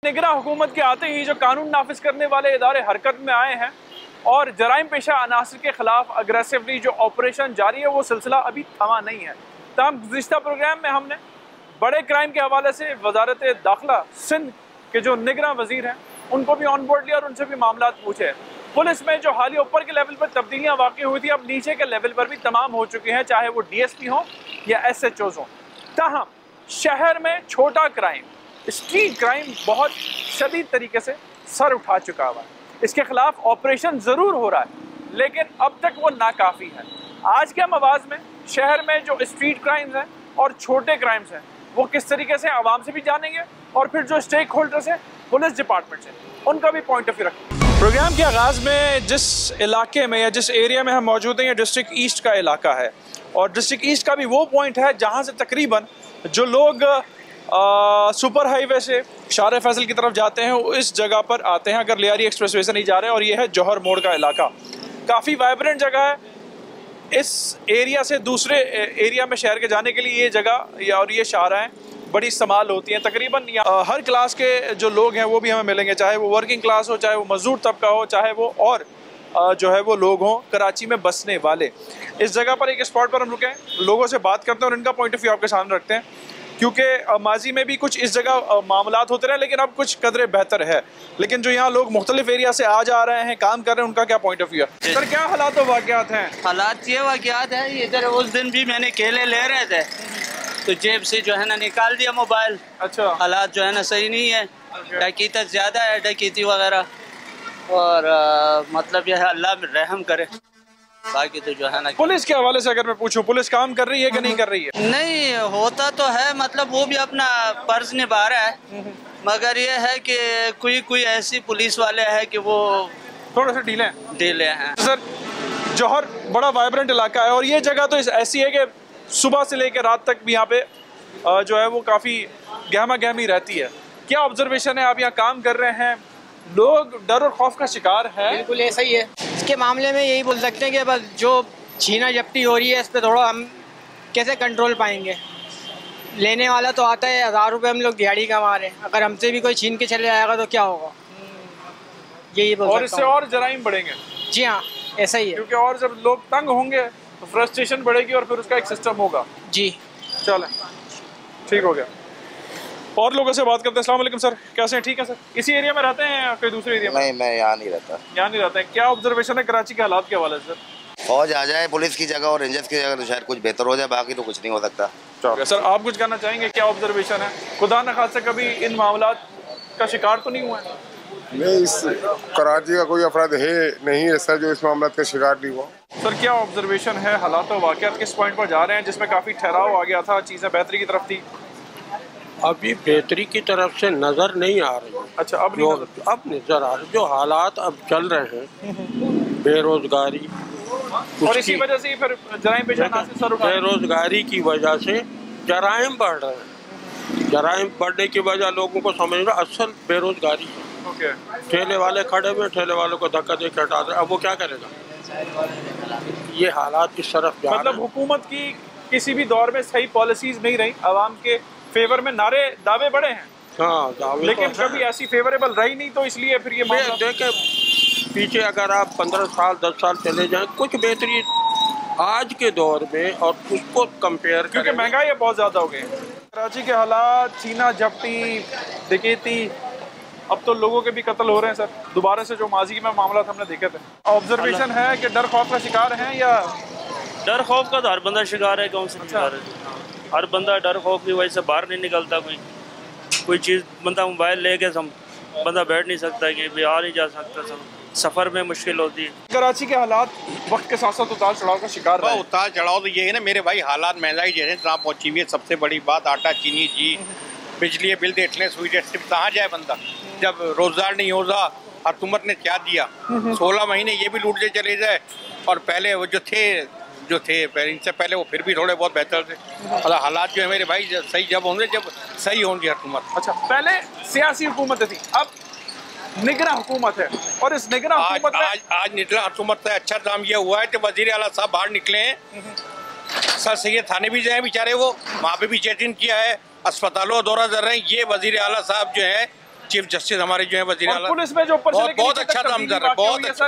निगरां हुकूमत के आते ही जो कानून नाफिज करने वाले इदारे हरकत में आए हैं और जराइम पेशा अनासर के खिलाफ अग्रेसिवली जो ऑपरेशन जारी है वो सिलसिला अभी थमा नहीं है। तमाम गुज़िश्ता प्रोग्राम में हमने बड़े क्राइम के हवाले से वजारत दाखिला सिंध के जो निगरां वजीर हैं उनको भी ऑन बोर्ड लिया और उनसे भी मामला पूछे। पुलिस में जो हालिया ऊपर के लेवल पर तब्दीलियाँ वाक़ई हुई थी, अब नीचे के लेवल पर भी तमाम हो चुकी हैं, चाहे वो DSP हों या SHOs हों। ताहम शहर में छोटा क्राइम, स्ट्रीट क्राइम बहुत शदीद तरीके से सर उठा चुका हुआ है। इसके खिलाफ ऑपरेशन ज़रूर हो रहा है लेकिन अब तक वो नाकाफ़ी है। आज के हम आवाज़ में शहर में जो स्ट्रीट क्राइम्स हैं और छोटे क्राइम्स हैं वो किस तरीके से आवाम से भी जानेंगे और फिर जो स्टेक होल्डर्स हैं पुलिस डिपार्टमेंट से उनका भी पॉइंट ऑफ व्यू रखेंगे। प्रोग्राम के आगाज़ में जिस इलाके में या जिस एरिया में हम मौजूद हैं, ये डिस्ट्रिक्ट ईस्ट का इलाका है और डिस्ट्रिक्ट ईस्ट का भी वो पॉइंट है जहाँ से तकरीबन जो लोग सुपर हाईवे से शार फैसल की तरफ जाते हैं वो इस जगह पर आते हैं अगर लियारी एक्सप्रेसवे से नहीं जा रहे हैं। और ये है जौहर मोड़ का इलाका, काफ़ी वाइब्रेंट जगह है। इस एरिया से दूसरे एरिया में शहर के जाने के लिए ये जगह और ये शाहराएँ बड़ी इस्तेमाल होती हैं। तकरीबन हर क्लास के जो लोग हैं वो भी हमें मिलेंगे, चाहे वो वर्किंग क्लास हो, चाहे वो मजदूर तबका हो, चाहे वो और जो है वो लोग हों कराची में बसने वाले। इस जगह पर एक स्पॉट पर हम रुके हैं, लोगों से बात करते हैं और इनका पॉइंट ऑफ व्यू आपके सामने रखते हैं, क्योंकि माजी में भी कुछ इस जगह मामलात होते रहे लेकिन अब कुछ कदरे बेहतर है। लेकिन जो यहाँ लोग मुख्तलिफ एरिया से आ जा रहे हैं, काम कर रहे हैं, उनका क्या पॉइंट ऑफ व्यू है? सर क्या हालात और वाक़यात हैं? हालात ये वाक़यात है, इधर उस दिन भी मैंने केले ले रहे थे तो जेब से जो है ना निकाल दिया मोबाइल। अच्छा, हालात जो है ना सही नहीं है, डकैती ज़्यादा है, डकैती वगैरह। और मतलब यह है अल्लाह रहम करे, बाकी तो जो है ना। पुलिस के हवाले से अगर मैं पूछूं, पुलिस काम कर रही है कि नहीं कर रही है? नहीं होता तो है, मतलब वो भी अपना फर्ज निभा रहा है, मगर ये है कि कोई ऐसी पुलिस वाले हैं कि वो थोड़ा सा ढीले हैं। सर जौहर बड़ा वाइब्रेंट इलाका है और ये जगह तो ऐसी है कि सुबह से लेकर रात तक भी यहाँ पे जो है वो काफ़ी गहमा गहमी रहती है। क्या ऑब्जर्वेशन है? आप यहाँ काम कर रहे हैं, लोग डर और खौफ का शिकार है? बिल्कुल ऐसा ही है। इसके मामले में यही बोल सकते हैं कि बस जो छीना झपटी हो रही है इस पर थोड़ा हम कैसे कंट्रोल पाएंगे। लेने वाला तो आता है, 1000 रुपये हम लोग दिहाड़ी कमा रहे हैं, अगर हमसे भी कोई छीन के चले जाएगा तो क्या होगा, यही बोल सकता हूँ। और इससे और जराइम बढ़ेंगे। जी हाँ, ऐसा ही है, क्योंकि और जब लोग तंग होंगे तो फ्रस्ट्रेशन बढ़ेगी और फिर उसका एक सिस्टम होगा। जी चलें, ठीक हो गया। और लोगों से बात करते हैं। अस्सलाम वालेकुम सर, कैसे हैं? ठीक है सर। इसी एरिया में रहते हैं या कोई दूसरे एरिया में? नहीं, मैं यहाँ नहीं रहता। यहाँ नहीं रहते हैं। क्या ऑब्जर्वेशन है कराची के हालात के हवाले से सर? फौज आ जाए पुलिस की जगह और रेंजर्स की जगह तो शायद कुछ बेहतर हो जाए, बाकी तो कुछ नहीं हो सकता। सर आप कुछ कहना चाहेंगे? क्या ऑब्जर्वेशन है? खुदा न खास्ता कभी इन मामलात का शिकार तो नहीं हुआ है? नहीं, इस कराची का कोई अफराद है नहीं ऐसा जो इस मामला का शिकार नहीं हुआ। सर क्या ऑब्जर्वेशन है? हालात और वाक़यात किस पॉइंट पर जा रहे हैं जिसमें काफ़ी ठहराव आ गया था, चीज़ें बेहतरी की तरफ थी? अभी बेहतरी की तरफ से नज़र नहीं आ रही। अच्छा, अब नज़र आ रही। जो हालात अब चल रहे हैं, बेरोजगारी, और इसी वजह से फिर जराइम पेशा सर उठा, बेरोजगारी की वजह से जराइम बढ़ रहे हैं। जराइम बढ़ने की वजह लोगों को समझ रहा असल बेरोजगारी है। ठेले वाले खड़े हुए, ठेले वालों को धक्का दे के हटा दे, अब वो क्या करेगा? ये हालात इस तरफ जा रहे हैं। मतलब हुकूमत की किसी भी दौर में सही पॉलिसीज नहीं रही, आवाम के फेवर में दावे बड़े हैं। हाँ, दावे लेकिन तो कभी ऐसी फेवरेबल रही नहीं, तो इसलिए फिर ये देखे पीछे अगर आप 15 साल 10 साल चले जाएं, कुछ बेहतरी आज के दौर में और उसको कंपेयर करें, क्योंकि महंगाई बहुत ज़्यादा हो गई है। कराची के हालात, छीना झपटी, डकैती, अब तो लोगों के भी कत्ल हो रहे हैं सर, दोबारा से जो माजी में मामला हमने देखे थे। ऑब्जर्वेशन है कि डर खौफ का शिकार हैं या? डर खौफ का तो हर बंदा शिकार है। कौन सा शिकार है? हर बंदा डर खौफ की वजह से बाहर नहीं निकलता। कोई चीज़ बंदा मोबाइल लेके बंदा बैठ नहीं सकता कि बाहर नहीं जा सकता, सफ़र में मुश्किल होती है। कराची के हालात वक्त के साथ साथ उतार चढ़ाव का शिकार है। उतार चढ़ाव तो ये है ना मेरे भाई, हालात महंगाई जैसे जहाँ पहुँची हुई है। सबसे बड़ी बात आटा चीनी जी, बिजली बिल देख लें, स्वीट सिर्फ कहाँ जाए बंदा जब रोजगार नहीं होगा। हुकूमत ने क्या दिया, 16 महीने ये भी लूटते चले जाए। और पहले वो जो थे इनसे पहले वो फिर भी थोड़े बहुत बेहतर थे। मतलब हालात जो है मेरे भाई सही जब होंगे, जब सही होंगी हुकूमत। अच्छा, पहले सियासी हुकूमत थी, अब निगरां हुकूमत है। और इस निगरां हुकूमत में आज निगरां हुकूमत का अच्छा काम यह हुआ है कि वज़ीर आला साहब बाहर निकले हैं, सर सैयद थाने भी जाए बेचारे, वो वहाँ पे भी चेक इन किया है, अस्पतालों दौरा कर रहे हैं। ये वज़ीर आला साहब जो है चीफ जस्टिस हमारे जो है वजीर आला, पुलिस में जो ऊपर से लेके बहुत नीचे अच्छा तक काम कर रहा है,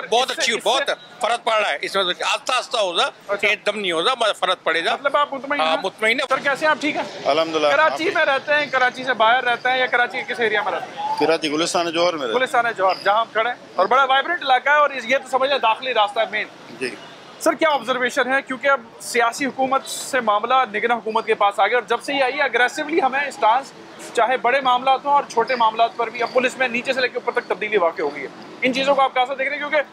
बहुत अच्छी, बहुत फर्क पड़ रहा है इसमें। आस्ता आस्ता होगा, एकदम नहीं होगा, फर्क पड़ेगा। मतलब आप मुतमईन हैं? मुतमईन है। सर कैसे हैं आप? ठीक है अल्हम्दुलिल्लाह। कराची में रहते हैं, कराची से बाहर रहते हैं, या कराची के किस एरिया में रहते हैं? कराची गुलिस्तान जौहर में। गुलिस्तान जौहर, जहाँ हम खड़े हैं, और बड़ा वाइब्रेंट इलाका है, और ये तो समझ लें दाखिली रास्ता है मेन। जी सर क्या ऑब्जर्वेशन है, क्योंकि अब सियासी हुकूमत से मामला निगरान हुकूमत के पास आ गया, और जब से ये आई है अग्रेसिवली हमें स्टांस चाहे बड़े मामला हो और छोटे मामला पर भी, अब पुलिस में नीचे से लेकर ऊपर तक तब्दीली वाक़ हो गई है। इन चीज़ों को आप कैसा देख रहे हैं, क्योंकि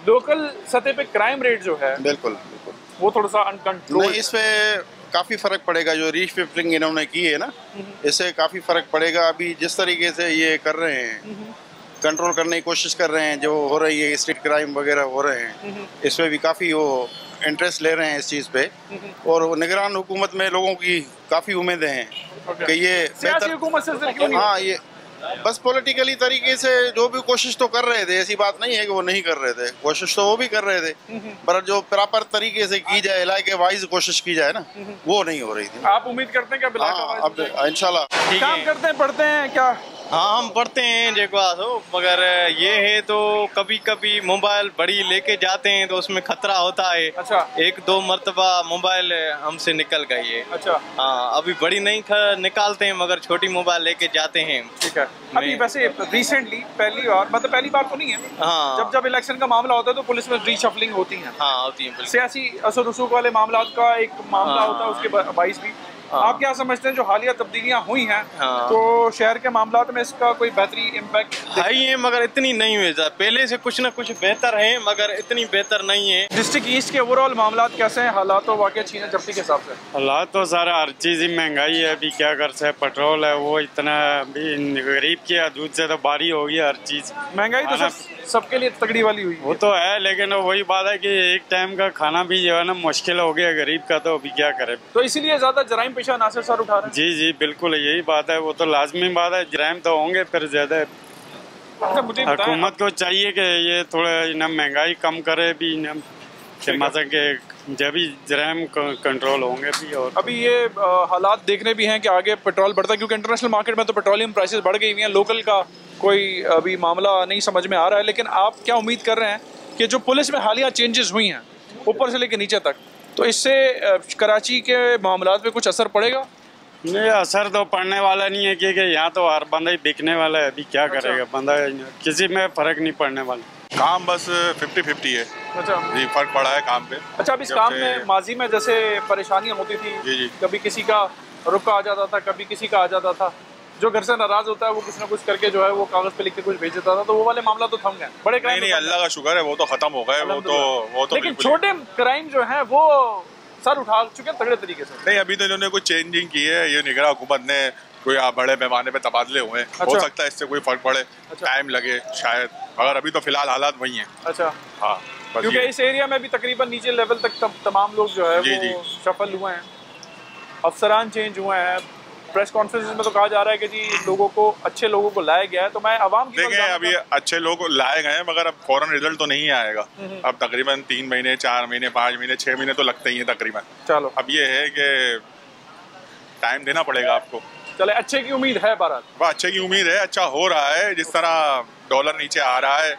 लोकल सतह पे क्राइम रेट जो है बिल्कुल वो थोड़ा सा अनकंट्रोल। नहीं, इस पे काफ़ी फ़र्क पड़ेगा। जो रीशिफ्टिंग इन्होंने की है ना, इससे काफ़ी फ़र्क पड़ेगा। अभी जिस तरीके से ये कर रहे हैं, कंट्रोल करने की कोशिश कर रहे हैं, जो हो रही है स्ट्रीट क्राइम वगैरह हो रहे हैं, इसमें भी काफ़ी वो इंटरेस्ट ले रहे हैं इस चीज़ पे, और निगरान हुकूमत में लोगों की काफ़ी उम्मीदें हैं कि ये सियासी हुकूमत से क्यों नहीं? हाँ, ये बस पॉलिटिकली तरीके से जो भी कोशिश तो कर रहे थे, ऐसी बात नहीं है कि वो नहीं कर रहे थे, कोशिश तो वो भी कर रहे थे, पर जो प्रॉपर तरीके से की जाए, इलाके वाइज कोशिश की जाए ना, वो नहीं हो रही थी। आप उम्मीद करते हैं कि अब इंशाल्लाह काम करते हैं, पढ़ते हैं क्या? हाँ, हम पढ़ते हैं जेको हो, मगर ये है तो कभी कभी मोबाइल बड़ी लेके जाते हैं तो उसमें खतरा होता है। अच्छा। 1-2 मरतबा मोबाइल हमसे निकल गई है। अच्छा। हाँ, अभी बड़ी नहीं निकालते हैं, मगर छोटी मोबाइल लेके जाते हैं। ठीक है। अभी वैसे रिसेंटली पहली बार तो नहीं है। हाँ। जब इलेक्शन का मामला होता है तो पुलिस में रीशफलिंग होती है। हाँ, होती है। सियासी असर रसूख वाले मामला का एक मामला होता है, उसके बाइस भी। आप क्या समझते हैं जो हालिया तब्दीलियां हुई हैं, तो शहर के मामला में इसका कोई बेहतरी इम्पैक्ट है ही है, मगर इतनी नहीं हुई। पहले से कुछ ना कुछ बेहतर है, मगर इतनी बेहतर नहीं है। डिस्ट्रिक्ट ईस्ट के ओवरऑल मामला कैसे हैं, हालात तो वाकई छीना झपटी के हिसाब से? हालात तो सारा हर चीज़ ही महंगाई है। अभी क्या कर सकते, पेट्रोल है वो इतना, अभी गरीब की दूध से तो बारी हो गई हर चीज़। महंगाई तो सबके लिए तगड़ी वाली हुई वो तो है, लेकिन वही बात है कि एक टाइम का खाना भी जो है ना मुश्किल हो गया गरीब का, तो अभी क्या करे। तो इसीलिए ज्यादा जराइम पेशा नासिर सर उठा रहे हैं। जी जी बिल्कुल यही बात है, वो तो लाजमी बात है, जराइम तो होंगे फिर ज्यादा। हुकूमत को चाहिए कि ये थोड़ा महंगाई कम करे भी, मतलब कि जब भी जराइम कंट्रोल होंगे भी। और अभी ये हालात देखने भी हैं कि आगे पेट्रोल बढ़ता है, क्योंकि इंटरनेशनल मार्केट में तो पेट्रोलियम प्राइसेस बढ़ गई हुई हैं। लोकल का कोई अभी मामला नहीं समझ में आ रहा है, लेकिन आप क्या उम्मीद कर रहे हैं कि जो पुलिस में हालिया चेंजेस हुई हैं ऊपर से लेकर नीचे तक, तो इससे कराची के मामलात पे कुछ असर पड़ेगा? नहीं, असर तो पड़ने वाला नहीं है, क्योंकि यहाँ तो हर बंदा ही बिकने वाला है। अभी क्या करेगा बंदा, किसी में फर्क नहीं पड़ने वाला। काम बस 50-50 है। अच्छा जी, फर्क पड़ा है काम पे। अच्छा, अब इस काम में माजी में जैसे परेशानियां होती थी, जी। कभी किसी का रुका आ जाता था, कभी किसी का आ जाता था, जो घर से नाराज होता है वो कुछ ना कुछ करके जो है वो कागज पे लिख के कुछ भेज देता था, तो वो वाले मामला तो थम गए। बड़े क्राइम नहीं, अल्लाह का शुक्र है, वो तो खत्म हो गए। वो तो लेकिन छोटे क्राइम जो है वो सर उठा चुके तगड़े तरीके से। नहीं, अभी तो इन्होंने कुछ चेंजिंग की है, ये निगरान हुकूमत ने, कोई बड़े पैमाने पे तबादले हुए हैं। हो सकता है इससे कोई फर्क पड़े, टाइम लगे शायद, मगर अभी तो फिलहाल हालात वही हैं। अच्छा। हाँ, क्योंकि इस एरिया में भी तकरीबन नीचे लेवल तक तमाम लोग जो है वो सफल हुए हैं, अफसरान चेंज हुए हैं। प्रेस कॉन्फ्रेंस में तो कहा जा रहा है कि जी लोगों को, अच्छे लोगों को लाया गया है। तो मैं आवाम की देखें, अभी अच्छे लोग लाए गए हैं, मगर अब फौरन रिजल्ट तो नहीं आएगा। अब तकरीबन 3 महीने, 4 महीने, 5 महीने, 6 महीने तो लगते ही हैं तकरीबन। चलो, अब ये है कि टाइम देना पड़ेगा आपको। चले, अच्छे की उम्मीद है, बारात अच्छे की उम्मीद है, अच्छा हो रहा है। जिस तरह डॉलर नीचे आ रहा है,